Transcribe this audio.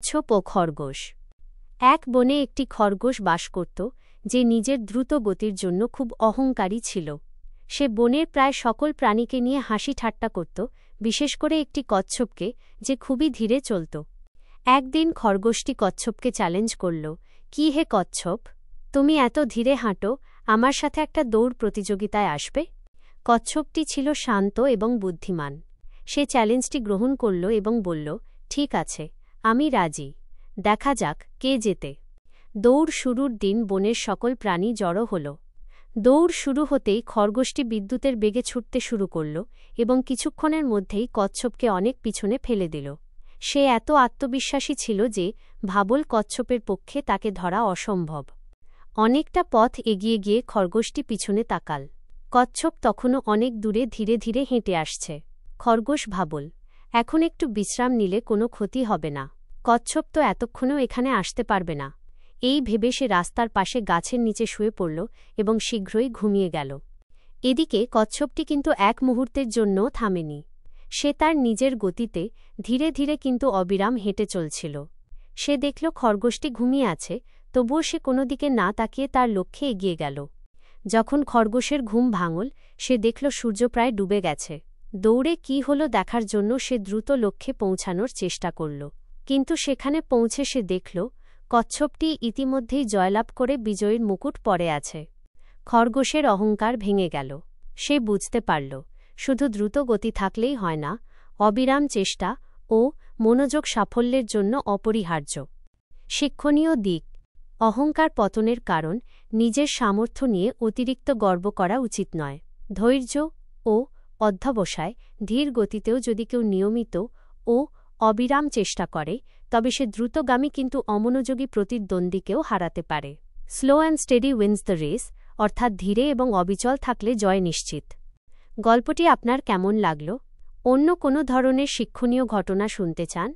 কচ্ছপ ও খরগোশ। এক বনে একটি খরগোশ বাস করত, যে নিজের দ্রুত গতির জন্য খুব অহংকারী ছিল। সে বনের প্রায় সকল প্রাণীকে নিয়ে হাসি ঠাট্টা করত, বিশেষ করে একটি কচ্ছপকে, যে খুবই ধীরে চলত। একদিন খরগোশটি কচ্ছপকে চ্যালেঞ্জ করল, কি হে কচ্ছপ, তুমি এত ধীরে হাঁটো, আমার সাথে একটা দৌড় প্রতিযোগিতায় আসবে? কচ্ছপটি ছিল শান্ত এবং বুদ্ধিমান। সে চ্যালেঞ্জটি গ্রহণ করল এবং বলল, ঠিক আছে, আমি রাজি, দেখা যাক কে জেতে। দৌড় শুরুর দিন বনের সকল প্রাণী জড়ো হল। দৌড় শুরু হতেই খরগোশটি বিদ্যুতের বেগে ছুটতে শুরু করল এবং কিছুক্ষণের মধ্যেই কচ্ছপকে অনেক পিছনে ফেলে দিল। সে এত আত্মবিশ্বাসী ছিল যে ভাবল কচ্ছপের পক্ষে তাকে ধরা অসম্ভব। অনেকটা পথ এগিয়ে গিয়ে খরগোশটি পিছনে তাকাল। কচ্ছপ তখনও অনেক দূরে ধীরে ধীরে হেঁটে আসছে। খরগোশ ভাবল, এখন একটু বিশ্রাম নিলে কোনো ক্ষতি হবে না। কচ্ছপ তো এতক্ষণেও এখানে আসতে পারবে না। এই ভেবে সে রাস্তার পাশে গাছের নিচে শুয়ে পড়ল এবং শীঘ্রই ঘুমিয়ে গেল। এদিকে কচ্ছপটি কিন্তু এক মুহূর্তের জন্যও থামেনি। সে তার নিজের গতিতে ধীরে ধীরে কিন্তু অবিরাম হেঁটে চলছিল। সে দেখল খরগোশটি ঘুমিয়ে আছে, তবুও সে কোনো দিকে না তাকিয়ে তার লক্ষ্যে এগিয়ে গেল। যখন খরগোশের ঘুম ভাঙল, সে দেখল সূর্য প্রায় ডুবে গেছে। দৌড়ে কি হলো দেখার জন্য সে দ্রুত লক্ষ্যে পৌঁছানোর চেষ্টা করল, কিন্তু সেখানে পৌঁছে সে দেখল কচ্ছপটি ইতিমধ্যেই জয়লাভ করে বিজয়ীর মুকুট পরে আছে। খরগোশের অহংকার ভেঙে গেল। সে বুঝতে পারল, শুধু দ্রুত গতি থাকলেই হয় না, অবিরাম চেষ্টা ও মনোযোগ সাফল্যের জন্য অপরিহার্য। শিক্ষণীয় দিক: অহংকার পতনের কারণ, নিজের সামর্থ্য নিয়ে অতিরিক্ত গর্ব করা উচিত নয়। ধৈর্য ও অধ্যবসায়, ধীর গতিতেও যদি কেউ নিয়মিত ও অবিরাম চেষ্টা করে, তবে সে দ্রুতগামী কিন্তু অমনোযোগী প্রতিদ্বন্দ্বীকেও হারাতে পারে। Slow and steady wins the race, অর্থাৎ ধীরে এবং অবিচল থাকলে জয় নিশ্চিত। গল্পটি আপনার কেমন লাগল? অন্য কোনো ধরনের শিক্ষণীয় ঘটনা শুনতে চান?